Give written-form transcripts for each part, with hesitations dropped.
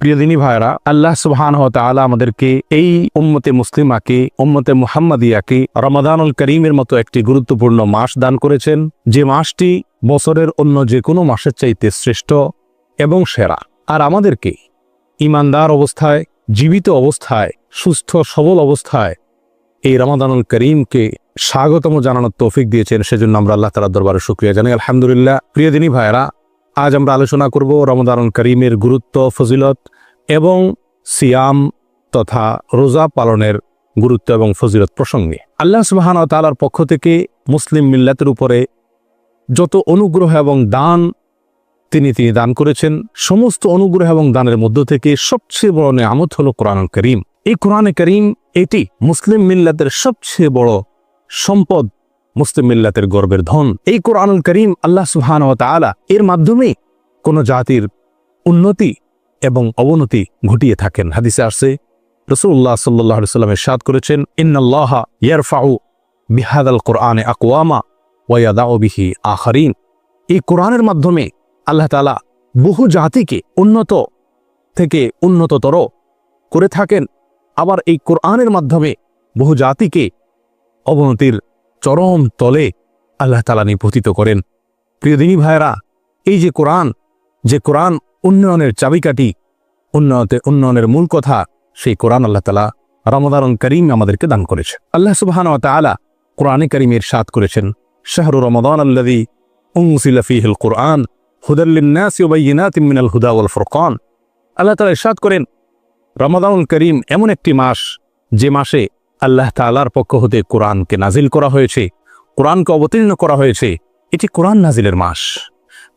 প্রিয় দিনী ভাইরা, আল্লাহ সুবহানাহু ওয়া তাআলা আমাদেরকে এই উম্মতে মুসলিমাকে, উম্মতে মুহাম্মাদিয়াকে রমাদানুল করিমের মতো একটি গুরুত্বপূর্ণ মাস দান করেছেন, যে মাসটি বছরের অন্য যে কোনো মাসের চাইতে শ্রেষ্ঠ এবং সেরা। আর আমাদেরকে ঈমানদার অবস্থায়, জীবিত অবস্থায়, সুস্থ সবল অবস্থায় এই রমাদানুল করিমকে স্বাগতম জানানোর তৌফিক দিয়েছেন। সেজন্য আমরা আল্লাহ তাআলার দরবারে শুকরিয়া জানাই, আলহামদুলিল্লাহ। প্রিয় দিনী ভাইরা, আজ আমরা আলোচনা করব রমাদানুল করিমের গুরুত্ব, ফজিলত এবং সিয়াম তথা রোজা পালনের গুরুত্ব এবং ফজিলত প্রসঙ্গে। আল্লাহ সুবহানাহু ওয়া তাআলার পক্ষ থেকে মুসলিম মিল্লাতের উপরে যত অনুগ্রহ এবং দান তিনি দান করেছেন, সমস্ত অনুগ্রহ এবং দানের মধ্য থেকে সবচেয়ে বড় নেয়ামত হলো কোরআনুল করিম। এই কোরআনে করিম এটি মুসলিম মিল্লাতের সবচেয়ে বড় সম্পদ, মুসলিম মিল্লাতের গর্বের ধন। এই কোরআনুল করিম আল্লাহ সুবহানাহু ওয়া তাআলা এর মাধ্যমে কোন জাতির উন্নতি এবং অবনতি ঘটিয়ে থাকেন। হাদিসে আসছে, রাসূলুল্লাহ সাল্লাল্লাহু আলাইহি ওয়াসাল্লাম ইরশাদ করেছেন, ইন্নাল্লাহা ইয়ারফাউ বিহাদাল কোরআনে আকওয়ামা ওয়া ইয়াদাউ বিহি আখারিন। এই কোরআনের মাধ্যমে আল্লাহ তাআলা বহু জাতিকে উন্নত থেকে উন্নততর করে থাকেন, আবার এই কোরআনের মাধ্যমে বহু জাতিকে অবনতির চরম তলে আল্লাহ তাআলা নিপতিত করেন। প্রিয় দিনী ভাইরা, এই যে কোরআন উন্নয়নের চাবিকাঠি, উন্নয়নের মূল কথা, সেই কোরআন আল্লাহ তাআলা রমাদানুল করিম আমাদেরকে দান করেছে। আল্লাহ সুবহানাহু ওয়া তাআলা কোরআনে কারীমে ইরশাদ করেছেন, শাহরু রমাদান আল্লাযী উনজিলা ফীহিল কুরআন হুদাল লিন-নাসি ওয়া বাইয়িনাতিন মিনাল হুদা ওয়াল ফুরকান। আল্লাহ তাআলা ইরশাদ করেন, রমাদানুল করিম এমন একটি মাস, যে মাসে আল্লাহ তাআলার পক্ষ হতে কোরআনকে নাজিল করা হয়েছে, কোরআনকে অবতীর্ণ করা হয়েছে। এটি কোরআন নাজিলের মাস।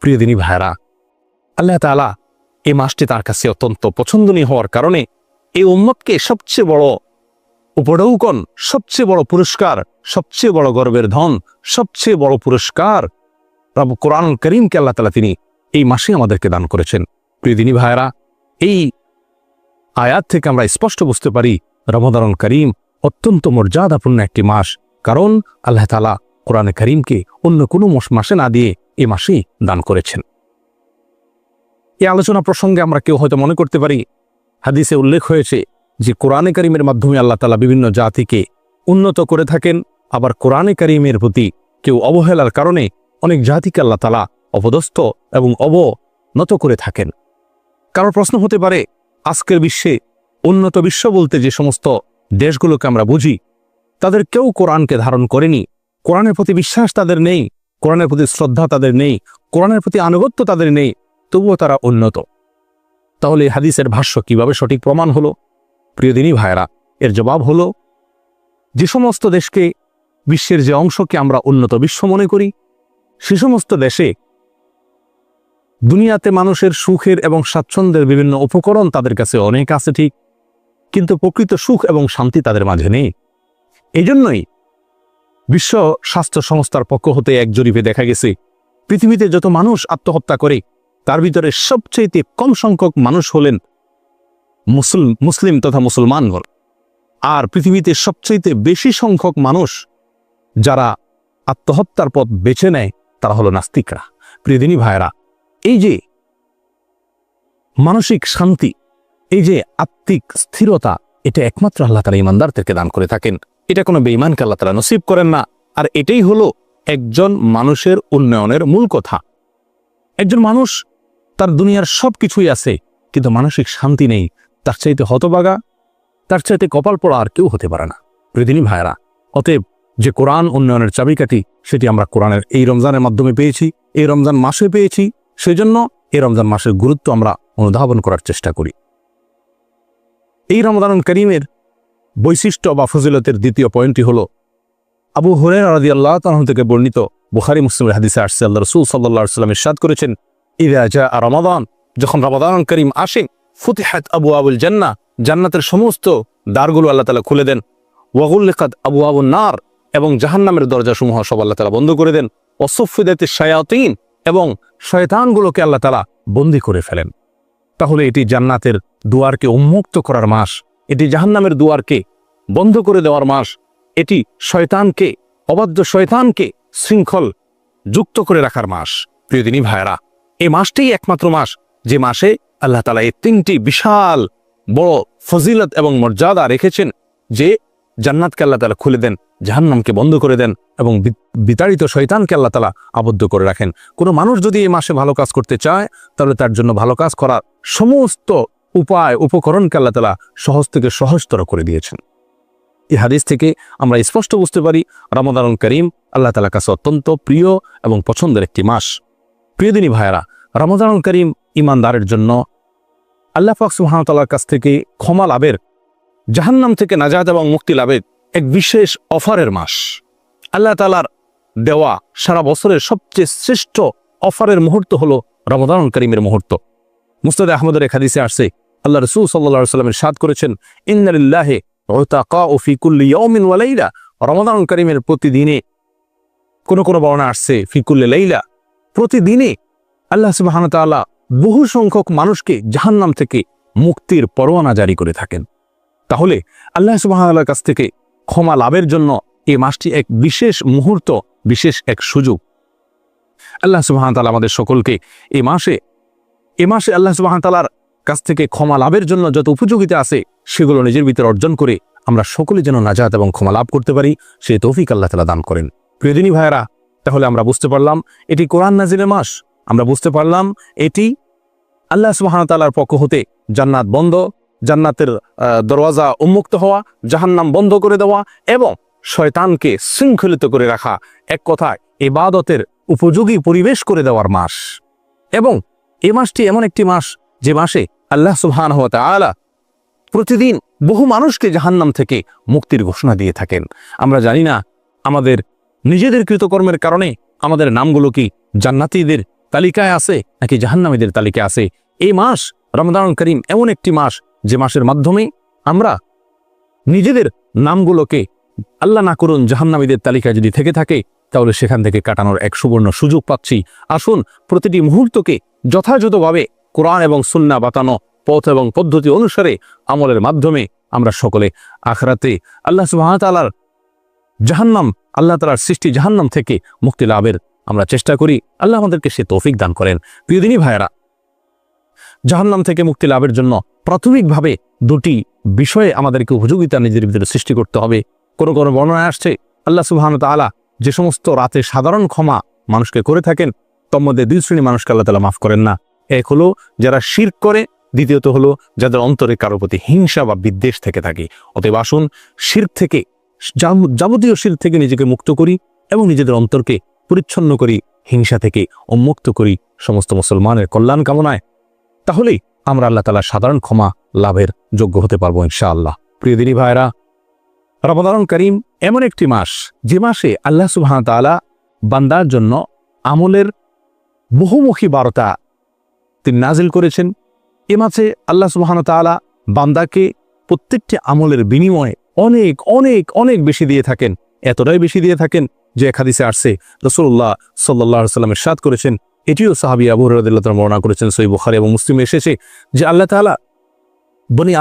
প্রিয় দিনী ভাইরা, আল্লাহ তাআলা এই মাসটি তার কাছে অত্যন্ত পছন্দনীয় হওয়ার কারণে এই উম্মতকে সবচেয়ে বড় উপঢৌকন, সবচেয়ে বড় পুরস্কার, সবচেয়ে বড় গর্বের ধন, সবচেয়ে বড় পুরস্কার কোরআনুল করিমকে আল্লাহ তাআলা তিনি এই মাসে আমাদেরকে দান করেছেন। প্রিয় দিনী ভাইরা, এই আয়াত থেকে আমরা স্পষ্ট বুঝতে পারি রমাদানুল করিম অত্যন্ত মর্যাদাপূর্ণ একটি মাস, কারণ আল্লাহ তাআলা কোরআনে করিমকে অন্য কোনো মাসে না দিয়ে এই মাসেই দান করেছেন। এই আলোচনা প্রসঙ্গে আমরা কেউ হয়তো মনে করতে পারি, হাদিসে উল্লেখ হয়েছে যে কোরআনে করিমের মাধ্যমে আল্লাহ তাআলা বিভিন্ন জাতিকে উন্নত করে থাকেন, আবার কোরআনে করিমের প্রতি কেউ অবহেলার কারণে অনেক জাতিকে আল্লাহ তাআলা অপদস্থ এবং অবনত করে থাকেন। কারো প্রশ্ন হতে পারে, আজকের বিশ্বে উন্নত বিশ্ব বলতে যে সমস্ত দেশগুলোকে আমরা বুঝি, তাদের কেউ কোরআনকে ধারণ করেনি, কোরআনের প্রতি বিশ্বাস তাদের নেই, কোরআনের প্রতি শ্রদ্ধা তাদের নেই, কোরআনের প্রতি আনুগত্য তাদের নেই, তবুও তারা উন্নত। তাহলে হাদিসের ভাষ্য কিভাবে সঠিক প্রমাণ হলো? প্রিয় দিনী ভাইরা, এর জবাব হলো, যে সমস্ত দেশকে, বিশ্বের যে অংশকে আমরা উন্নত বিশ্ব মনে করি, সে সমস্ত দেশে দুনিয়াতে মানুষের সুখের এবং স্বাচ্ছন্দ্যের বিভিন্ন উপকরণ তাদের কাছে অনেক আছে ঠিক, কিন্তু প্রকৃত সুখ এবং শান্তি তাদের মাঝে নেই। এই জন্যই বিশ্ব স্বাস্থ্য সংস্থার পক্ষ হতে এক জরিপে দেখা গেছে, পৃথিবীতে যত মানুষ আত্মহত্যা করে তার ভিতরে সবচেয়ে কম সংখ্যক মানুষ হলেন মুসলিম তথা মুসলমানগণ, আর পৃথিবীতে সবচেয়ে বেশি সংখ্যক মানুষ যারা আত্মহত্যার পথ বেছে নেয় তারা হলো নাস্তিকরা। প্রিয় দিনী ভাইরা, এই যে মানসিক শান্তি, এই যে আত্মিক স্থিরতা, এটা একমাত্র আল্লাহ তাআলা ঈমানদারদেরকে দান করে থাকেন। এটা কোনো বেঈমানকে আল্লাহ তাআলা নসিব করেন না। আর এটাই হলো একজন মানুষের উন্নয়নের মূল কথা। একজন মানুষ, তার দুনিয়ার সব কিছুই আছে, কিন্তু মানসিক শান্তি নেই, তার চাইতে হতভাগা, তার চাইতে কপাল পড়া আর কেউ হতে পারে না। প্রিয় দিনী ভাইরা, অতএব যে কোরআন উন্নয়নের চাবিকাঠি, সেটি আমরা কোরআনের এই রমজানের মাধ্যমে পেয়েছি, এই রমজান মাসে পেয়েছি। সেজন্য এই রমজান মাসের গুরুত্ব আমরা অনুধাবন করার চেষ্টা করি। এই রমাদানুল করিমের বৈশিষ্ট্য বা ফজিলতের দ্বিতীয় পয়েন্টটি হলো, আবু হুরায়রা রাদিয়াল্লাহু তাআলা থেকে বর্ণিত বুখারী মুসলিমের হাদিসে আসছে, আল্লাহ রাসূল সাল্লাল্লাহু আলাইহি ওয়াসাল্লাম ইরশাদ করেছেন, ইযা জাআ রমাদান, যখন রমাদানুল করিম আসে, ফুতিহাত আবওয়াবুল জান্নাহ, জান্নাতের সমস্ত দ্বারগুলো আল্লাহ তাআলা খুলে দেন, ওয়া গুলিকাত আবওয়াবুন নার, এবং জাহান্নামের দরজাসমূহ সব আল্লাহ তাআলা বন্ধ করে দেন, ওয়া সুফিদাতিশ শায়াতিন, এবং শয়তানগুলোকে আল্লাহ তাআলা বন্দী করে ফেলেন। তাহলে এটি জান্নাতের দুয়ারকে উন্মুক্ত করার মাস, এটি জাহান্নামের দুয়ারকে বন্ধ করে দেওয়ার মাস, এটি শয়তানকে, অবাধ্য শয়তানকে শৃঙ্খল যুক্ত করে রাখার মাস। প্রিয় দিনী ভাইরা, এই মাসটাই একমাত্র মাস যে মাসে আল্লাহ তাআলা এই তিনটি বিশাল বড় ফজিলত এবং মর্যাদা রেখেছেন যে জান্নাতকে আল্লাহ তাআলা খুলে দেন, জাহান্নামকে বন্ধ করে দেন এবং বিতাড়িত শয়তানকে আল্লাহ তাআলা আবদ্ধ করে রাখেন। কোনো মানুষ যদি এই মাসে ভালো কাজ করতে চায় তাহলে তার জন্য ভালো কাজ করার সমস্ত উপায় উপকরণকে আল্লাহ তাআলা সহজ থেকে সহজতর করে দিয়েছেন। এই হাদিস থেকে আমরা স্পষ্ট বুঝতে পারি রমাদানুল করিম আল্লাহ তাআলার কাছে অত্যন্ত প্রিয় এবং পছন্দের একটি মাস। প্রিয় দিনী ভাইয়েরা, রমাদানুল করিম ঈমানদারের জন্য আল্লাহ পাক সুবহানাহু ওয়া তাআলার কাছ থেকে ক্ষমা লাভের, জাহান্নাম থেকে নাজাত এবং মুক্তি লাভের এক বিশেষ অফারের মাস। আল্লাহ তাআলার দেওয়া সারা বছরের সবচেয়ে শ্রেষ্ঠ অফারের মুহূর্ত হলো রমাদানুল করিমের মুহূর্ত। মুসনাদে আহমদের এক হাদিসে আসছে আল্লাহ রাসূল সাল্লাল্লাহু আলাইহি ওয়াসাল্লাম ইরশাদ করেছেন, ইন্না লিল্লাহি উতাকাউ ফি কুল্লি ইয়াউমিন ওয়া লাইলা। রমাদানুল করিমের প্রতিদিনে, কোন বর্ণনা আসছে ফি কুল্লি লাইলা, প্রতিদিনে আল্লাহ সুবহানাহু ওয়া তাআলা বহু সংখ্যক মানুষকে জাহান্নাম থেকে মুক্তির পরোয়ানা জারি করে থাকেন। তাহলে আল্লাহ সুবহানাহু ওয়া তাআলার কাছ থেকে ক্ষমা লাভের জন্য এই মাসটি এক বিশেষ মুহূর্ত, বিশেষ এক সুযোগ। আল্লাহ সুবহানাহু ওয়া তাআলা আমাদের সকলকে এই মাসে আল্লাহ সুবহানাহু ওয়া তাআলার কাছ থেকে ক্ষমা লাভের জন্য যত উপযোগিতা আছে সেগুলো নিজের ভিতরে অর্জন করে আমরা সকলে যেন নাজাত এবং ক্ষমা লাভ করতে পারি, সেই তৌফিক আল্লাহ তাআলা দান করেন। প্রিয় দিনী ভাইয়েরা, তাহলে আমরা বুঝতে পারলাম এটি কোরআন নাজিলের মাস। আমরা বুঝতে পারলাম এটি আল্লাহ সুবহানাহু ওয়া তাআলার পক্ষ হতে জান্নাত বন্ধ, জান্নাতের দরওয়াজা উন্মুক্ত হওয়া, জাহান্নাম বন্ধ করে দেওয়া এবং শয়তানকে শৃঙ্খলিত করে রাখা, এক কথায় ইবাদতের উপযোগী পরিবেশ করে দেওয়ার মাস। এবং এই মাসটি এমন একটি মাস যে মাসে আল্লাহ সুবহানাহু ওয়া তাআলা প্রতিদিন বহু মানুষকে জাহান্নাম থেকে মুক্তির ঘোষণা দিয়ে থাকেন। আমরা জানি না আমাদের নিজেদের কৃতকর্মের কারণে আমাদের নামগুলো কি জান্নাতীদের তালিকায় আছে নাকি জাহান্নামীদের তালিকায় আছে। এই মাস রমাদানুল করিম এমন একটি মাস যে মাসের মাধ্যমে আমরা নিজেদের নামগুলোকে, আল্লাহ না করুন, জাহান্নামীদের তালিকায় যদি থেকে থাকে তাহলে সেখান থেকে কাটানোর এক সুবর্ণ সুযোগ পাচ্ছি। আসুন প্রতিটি মুহূর্তকে যথাযথভাবে কোরআন এবং সুন্নাহ বাতানো পথ এবং পদ্ধতি অনুসারে আমলের মাধ্যমে আমরা সকলে আখিরাতে আল্লাহ সুবহানাহু ওয়া তাআলার জাহান্নাম, আল্লাহ তাআলার সৃষ্টি জাহান্নাম থেকে মুক্তি লাভের আমরা চেষ্টা করি। আল্লাহ আমাদেরকে সে তৌফিক দান করেন। প্রিয় দিনী ভাইয়েরা, জাহান্নাম থেকে মুক্তি লাভের জন্য প্রাথমিকভাবে দুটি বিষয়ে আমাদেরকে উপযোগিতা নিজের ভিতরে সৃষ্টি করতে হবে। কোনো বর্ণনায় আসছে আল্লাহ সুবহানাহু ওয়া তাআলা যে সমস্ত রাতে সাধারণ ক্ষমা মানুষকে করে থাকেন তার মধ্যে দুই শ্রেণী মানুষকে আল্লাহ তাআলা মাফ করেন না। এক হলো যারা শিরক করে, দ্বিতীয়ত হলো যাদের অন্তরে কারো প্রতি হিংসা বা বিদ্বেষ থেকে থাকে। অতএব আসুন শিরক থেকে, যাবতীয় শিরক থেকে নিজেকে মুক্ত করি এবং নিজেদের অন্তরকে পরিচ্ছন্ন করি, হিংসা থেকে উন্মুক্ত করি সমস্ত মুসলমানের কল্যাণ কামনায়। তাহলেই আমরা আল্লাহ তাআলার সাধারণ ক্ষমা লাভের যোগ্য হতে পারবো ইনশাআল্লাহ। প্রিয় দিনী ভাইরা, রমাদানুল করিম এমন একটি মাস যে মাসে আল্লাহ সুবহানাহু ওয়া তাআলা বান্দার জন্য আমলের বহুমুখী বার্তা তিনি নাজিল করেছেন। এ মাসে আল্লাহ সুবহানাহু ওয়া তাআলা বান্দাকে প্রত্যেকটি আমলের বিনিময়ে অনেক অনেক অনেক বেশি দিয়ে থাকেন। এতটাই বেশি দিয়ে থাকেন যে এক হাদিসে আসছে রাসূলুল্লাহ সাল্লাল্লাহু আলাইহি ওয়াসাল্লাম ইরশাদ করেছেন, এটিও সাহাবী আবু হুরায়রা রাদিয়াল্লাহু তাআলা বর্ণনা করেছেন, সহিহ বুখারী এবং মুসলিমে এসেছে যে আল্লাহ তাআলা বনি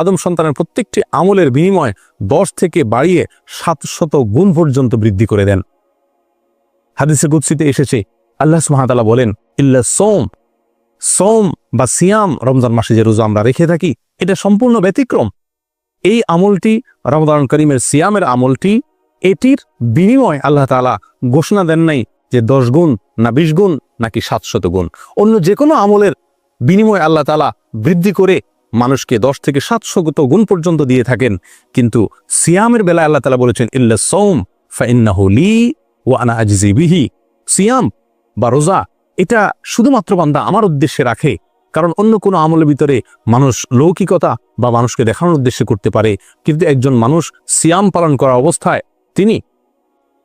আদম সন্তানের প্রত্যেকটি আমলের বিনিময়ে 10 থেকে বাড়িয়ে 700 গুণ পর্যন্ত বৃদ্ধি করে দেন। হাদিসে কুদসিতে এসেছে আল্লাহ সুবহানাহু ওয়া তাআলা বলেন, ইল্লা সোম বা সিয়াম, রমজান মাসে যে রোজা আমরা রেখে থাকি এটা সম্পূর্ণ ব্যতিক্রম। এই আমলটি রমাদানুল করিমের সিয়ামের আমলটি, এটির বিনিময় আল্লাহ তাআলা ঘোষণা দেন নাই যে 10 গুণ না 20 গুণ নাকি 700 গুণ। অন্য যে কোনো আমলের বিনিময় আল্লাহ তাআলা বৃদ্ধি করে মানুষকে 10 থেকে 700 গুণ পর্যন্ত দিয়ে থাকেন। কিন্তু সিয়ামের বেলায় আল্লাহ তাআলা বলেছেন, ইল্লা সোম ফাইন্নাহু লি ওয়া আনা আজজি বিহি। সিয়াম বা রোজা এটা শুধুমাত্র বান্দা আমার উদ্দেশ্যে রাখে, কারণ অন্য কোনো আমলের ভিতরে মানুষ লৌকিকতা বা মানুষকে দেখানোর উদ্দেশ্যে করতে পারে, কিন্তু একজন মানুষ সিয়াম পালন করা অবস্থায় তিনি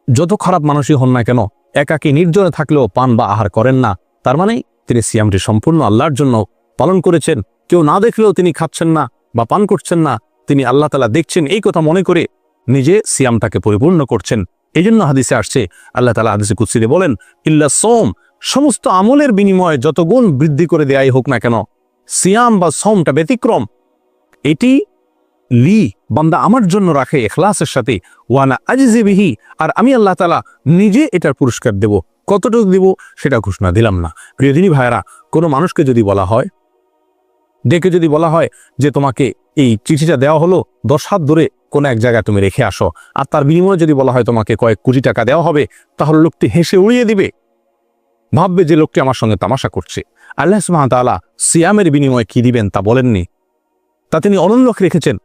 যত খারাপ মানুষই হন না কেন, একাকী নির্জনে থাকলেও পান বা আহার করেন না, তার মানে তিনি সিয়ামটি সম্পূর্ণ আল্লাহর জন্য পালন করেছেন। কেউ না দেখলেও তিনি খাচ্ছেন না বা পান করছেন না, তিনি আল্লাহ তাআলা দেখছেন এই কথা মনে করে নিজে সিয়ামটাকে পরিপূর্ণ করছেন। এই জন্য হাদিসে আসছে আল্লাহ তাআলা হাদিসে কুদসিতে বলেন, ইল্লা সোম, সমস্ত আমলের বিনিময়ে যত গুণ বৃদ্ধি করে দেয়াই হোক না কেন, সিয়াম বা সোমটা ব্যতিক্রম। এটি লি, বান্দা আমার জন্য রাখে ইখলাসের সাথে, ওয়ানা আজজি বিহি, আর আমি আল্লাহ তাআলা নিজে এটার পুরস্কার দেব। কতটুকু দেব সেটা ঘোষণা দিলাম না। প্রিয় দিনী ভাইয়েরা, কোনো মানুষকে যদি বলা হয় ডেকে যদি বলা হয় যে তোমাকে এই চিঠিটা দেওয়া হলো 10 হাত দূরে কোনো এক জায়গায় তুমি রেখে আসো, আর তার বিনিময়ে যদি বলা হয় তোমাকে কয়েক কোটি টাকা দেওয়া হবে, তাহলে লোকটি হেসে উড়িয়ে দিবে, ভাববে যে লোকটি আমার সঙ্গে তামাশা করছে। আল্লাহ সুবহানাহু ওয়া তাআলা সিয়ামের বিনিময়ে কি দিবেন তা বলেননি, তা তিনি অনন্যক রেখেছেন।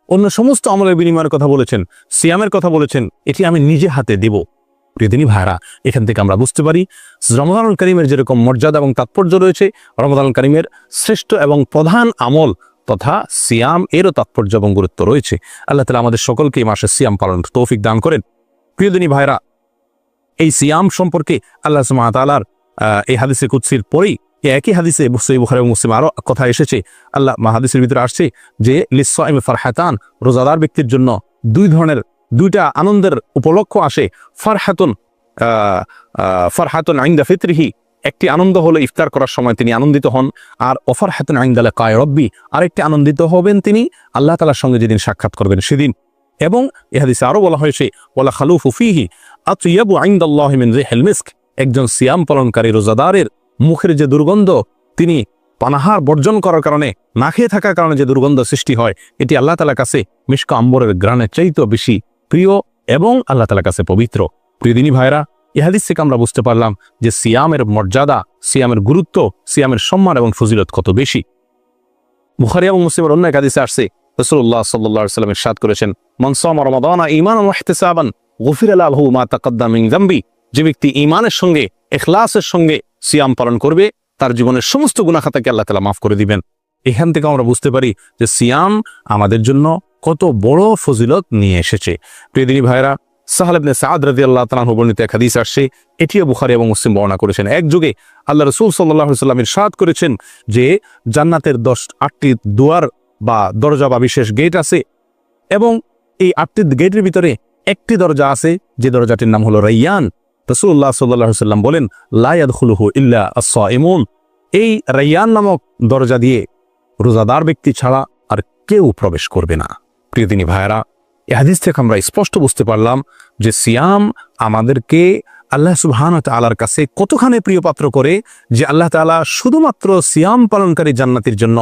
অন্য সমস্ত আমলের বিনিময়ের কথা বলেছেন, সিয়ামের কথা বলেছেন এটি আমি নিজে হাতে দেব। প্রিয়দিনী ভাইরা, এখান থেকে আমরা বুঝতে পারি রমাদানুল কারীমের যেরকম মর্যাদা এবং তাৎপর্য রয়েছে, রমাদানুল কারীমের শ্রেষ্ঠ এবং প্রধান আমল তথা সিয়াম এরও তাৎপর্য এবং গুরুত্ব রয়েছে। আল্লাহ তাআলা আমাদের সকলকে এই মাসে সিয়াম পালনের তৌফিক দান করেন। প্রিয়দিনী ভাইরা, এই সিয়াম সম্পর্কে আল্লাহ সুবহানাহু ওয়া তাআলার এই হাদিসে কুদসির পরেই একই হাদিসে সহিহ বুখারী এবং মুসলিম আরো কথা এসেছে। আল্লাহ হাদিসের ভিতরে আসছে যে লিসসাইমি ফারহাতান, রোজাদার ব্যক্তির জন্য দুইটা আনন্দের উপলক্ষ আসে। ফারহাতুন ইনদা ফিতরিহি, একটি আনন্দ হলো ইফতার করার সময় তিনি আনন্দিত হন, আর ওয়াফারহাতুন ইনদা লিকায়ে রাব্বি, আরেকটি আনন্দিত হবেন তিনি আল্লাহ তাআলার সঙ্গে যেদিন সাক্ষাৎ করবেন সেদিন। এবং এই হাদিসে আরো বলা হয়েছে ওয়ালা খালুফু ফীহি আতইয়াবু ইনদাল্লাহি মিন রিহিল মিস্ক, একজন সিয়াম পালনকারী রোজাদারের মুখের যে দুর্গন্ধ, তিনি পানাহার বর্জন করার কারণে, না খেয়ে থাকার কারণে যে দুর্গন্ধ সৃষ্টি হয়, এটি আল্লাহ তাআলার কাছে মিশক আম্বরের ঘ্রাণের চাইতেও বেশি প্রিয় এবং আল্লাহ তাআলার কাছে পবিত্র। প্রিয়দিনী ভাইরা, এই হাদিস থেকে আমরা বুঝতে পারলাম যে সিয়ামের মর্যাদা, সিয়ামের গুরুত্ব, সিয়ামের সম্মান এবং ফজিলত কত বেশি। বুখারী এবং মুসলিমের অন্য এক হাদিসে আসছে রাসূলুল্লাহ সাল্লাল্লাহু আলাইহি ওয়াসাল্লাম ইরশাদ করেছেন, মান সামা রমাদানা ঈমানান ওয়া ইহতিসাবান গুফিরা লাহু মা তাকাদ্দামা মিন যামবি, যে ব্যক্তি ঈমানের সঙ্গে ইখলাসের সঙ্গে সিয়াম পালন করবে তার জীবনের সমস্ত গুনাহ খাতাকে আল্লাহ তাআলা মাফ করে দিবেন। এখান থেকে আমরা বুঝতে পারি যে সিয়াম আমাদের জন্য কত বড় ফজিলত নিয়ে এসেছে। প্রিয়দিনী ভাইরা, সাহল ইবনে সাদ রাদিয়াল্লাহু তাআলা আনহু বর্ণিত এক হাদিস আসছে, এটিও বুখারী এবং মুসলিম বর্ণনা করেছেন। এক যুগে আল্লাহ রাসূল সাল্লাল্লাহু আলাইহি ওয়াসাল্লাম ইরশাদ করেছেন যে জান্নাতের 8টি দুয়ার বা দরজা বা বিশেষ গেট আছে, এবং এই 8টি গেটের ভিতরে একটি দরজা আছে যে দরজাটির নাম হলো রাইয়ান। রাসূলুল্লাহ সাল্লাল্লাহু আলাইহি ওয়াসাল্লাম বলেন, লা ইয়াদখুলুহু ইল্লা আস-সাইমুন, এই রাইয়ান নামক দরজা দিয়ে রোজাদার ব্যক্তি ছাড়া আর কেউ প্রবেশ করবে না। প্রিয়দিনী ভাইরা, এই হাদিস থেকে আমরা স্পষ্ট বুঝতে পারলাম যে সিয়াম আমাদেরকে আল্লাহ সুবহানাহু ওয়া তাআলার কাছে কতখানি প্রিয় পাত্র করে, যে আল্লাহ তাআলা শুধুমাত্র সিয়াম পালনকারী জান্নাতের জন্য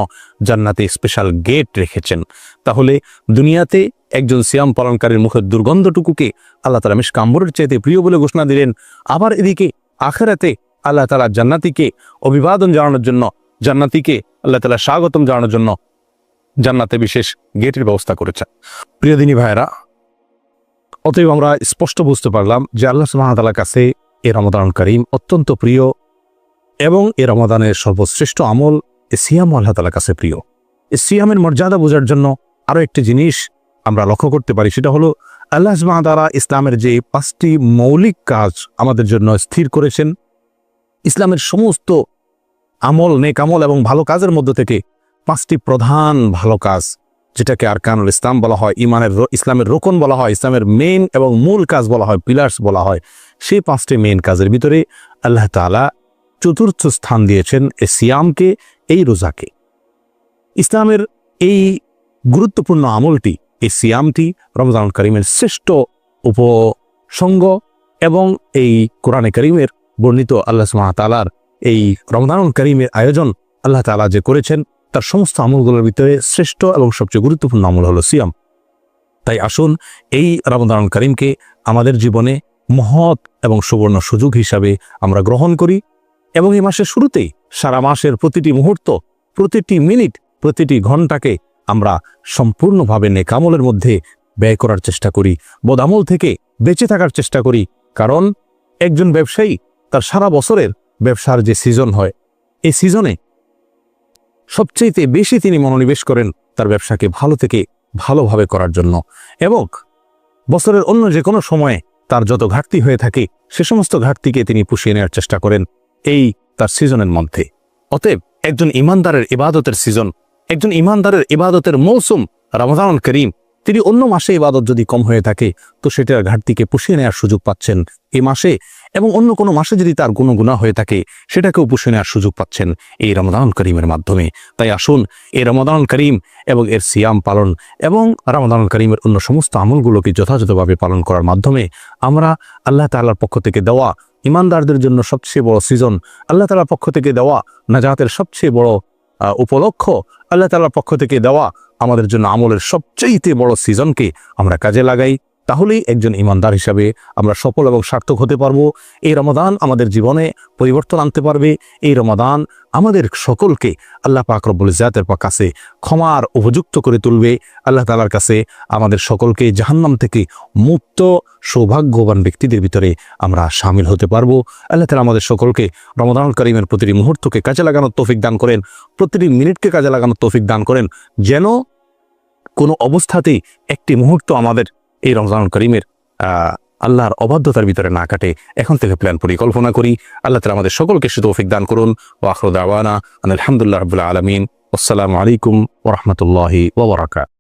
জান্নাতে স্পেশাল গেট রেখেছেন। তাহলে দুনিয়াতে একজন সিয়াম পালনকারীর মুখের দুর্গন্ধটুকুকে আল্লাহ তাআলা মিশক আম্বরের চাইতে প্রিয় বলে ঘোষণা দিলেন। আবার এদিকে আখিরাতে আল্লাহ তাআলা জান্নাতীকে অভিবাদন জানানোর জন্য, জান্নাতীকে আল্লাহ তাআলা স্বাগতম জানানোর জন্য জান্নাতে বিশেষ গেটের ব্যবস্থা করেছেন। প্রিয়দিনী ভাইরা, অতএব আমরা স্পষ্ট বুঝতে পারলাম যে আল্লাহ সুবহানাহু ওয়া তাআলার কাছে এই রমাদানুল কারীম অত্যন্ত প্রিয়, এবং এই রমাদানের সর্বশ্রেষ্ঠ আমল এই সিয়াম আল্লাহ তাআলার কাছে প্রিয়। এই সিয়ামের মর্যাদা বোঝার জন্য আরো একটি জিনিস আমরা লক্ষ্য করতে পারি, সেটা হলো আল্লাহ সুবহানাহু ওয়া তাআলা ইসলামের যে 5টি মৌলিক কাজ আমাদের জন্য স্থির করেছেন, ইসলামের সমস্ত আমল, নেক আমল এবং ভালো কাজের মধ্য থেকে 5টি প্রধান ভালো কাজ, যেটাকে আরকানুল ইসলাম বলা হয়, ইসলামের রোকন বলা হয়, ইসলামের মেইন এবং মূল কাজ বলা হয়, পিলার্স বলা হয়, সেই 5টি মেইন কাজের ভিতরে আল্লাহ তাআলা চতুর্থ স্থান দিয়েছেন এই সিয়ামকে, এই রোজাকে। ইসলামের এই গুরুত্বপূর্ণ আমলটি, এই সিয়ামটি রমজানুল কারীমের শ্রেষ্ঠ উপসঙ্গ, এবং এই কোরআনে কারীমের বর্ণিত আল্লাহ সুবহানাহু ওয়া তাআলার এই রমজানুল কারীমের আয়োজন আল্লাহ তাআলা যে করেছেন তার সমস্ত আমলগুলোর ভিতরে শ্রেষ্ঠ এবং সবচেয়ে গুরুত্বপূর্ণ আমল হলো সিয়াম। তাই আসুন এই রমজানুল কারীমকে আমাদের জীবনে মহৎ এবং সুবর্ণ সুযোগ হিসাবে আমরা গ্রহণ করি, এবং এই মাসের শুরুতেই সারা মাসের প্রতিটি মুহূর্ত, প্রতিটি মিনিট, প্রতিটি ঘন্টাকে আমরা সম্পূর্ণভাবে নেক আমলের মধ্যে ব্যয় করার চেষ্টা করি, বদামল থেকে বেঁচে থাকার চেষ্টা করি। কারণ একজন ব্যবসায়ী তার সারা বছরের ব্যবসার যে সিজন হয়, এই সিজনে সবচেয়ে বেশি তিনি মনোনিবেশ করেন তার ব্যবসাকে ভালো থেকে ভালোভাবে করার জন্য, এবং বছরের অন্য যে কোনো সময়ে তার যত ঘাটতি হয়ে থাকে সে সমস্ত ঘাটতিকে তিনি পুষিয়ে নেওয়ার চেষ্টা করেন এই তার সিজনের মধ্যে। অতএব একজন ইমানদারের ইবাদতের সিজন, একজন ইমানদারের ইবাদতের মৌসুম রমজানুল কারীম, তিনি অন্য মাসে ইবাদত যদি কম হয়ে থাকে তো সেটার ঘাটতিকে পুষিয়ে নেওয়ার সুযোগ পাচ্ছেন এই মাসে, এবং অন্য কোনো মাসে যদি তার কোনো গুনাহ হয়ে থাকে সেটাকেও পুষিয়ে নেওয়ার সুযোগ পাচ্ছেন এই রমজানুল কারীমের মাধ্যমে। তাই আসুন এই রমজানুল কারীম এবং এর সিয়াম পালন এবং রমজানুল কারীমের অন্য সমস্ত আমলগুলোকে যথাযথভাবে পালন করার মাধ্যমে আমরা আল্লাহ তাআলার পক্ষ থেকে দেওয়া ইমানদারদের জন্য সবচেয়ে বড় সিজন, আল্লাহ তাআলার পক্ষ থেকে দেওয়া নাজাতের সবচেয়ে বড় উপলক্ষ আল্লাহ তাআলার পক্ষ থেকে দেওয়া আমাদের জন্য আমলের সবচেয়ে বড় সিজনকে আমরা কাজে লাগাই, তাহলেই একজন ইমানদার হিসাবে আমরা সফল এবং সার্থক হতে পারবো। এই রমাদান আমাদের জীবনে পরিবর্তন আনতে পারবে। এই রমাদান আমাদের সকলকে আল্লাহ পাক রব্বুল ইজ্জাতের কাছে ক্ষমার উপযুক্ত করে তুলবে। আল্লাহ তাআলার কাছে আমাদের সকলকে জাহান্নাম থেকে মুক্ত সৌভাগ্যবান ব্যক্তিদের ভিতরে আমরা শামিল হতে পারবো। আল্লাহ তাআলা আমাদের সকলকে রমাদানুল কারীমের প্রতিটি মুহূর্তকে কাজে লাগানোর তৌফিক দান করেন, প্রতিটি মিনিটকে কাজে লাগানোর তৌফিক দান করেন, যেন কোনো অবস্থাতেই একটি মুহূর্ত আমাদের এই রমজানুল কারীমের আল্লাহর অবাধ্যতার ভিতরে না কাটে। এখন থেকে প্ল্যান পরিকল্পনা করি। আল্লাহ তাআলা আমাদের সকলকে সে তৌফিক দান করুন। ওয়া আখিরু দাওয়ানা আলহামদুলিল্লাহি রাব্বিল আলামিন। আসসালামু আলাইকুম ওয়া রাহমাতুল্লাহি ওয়া বারাকাতুহু।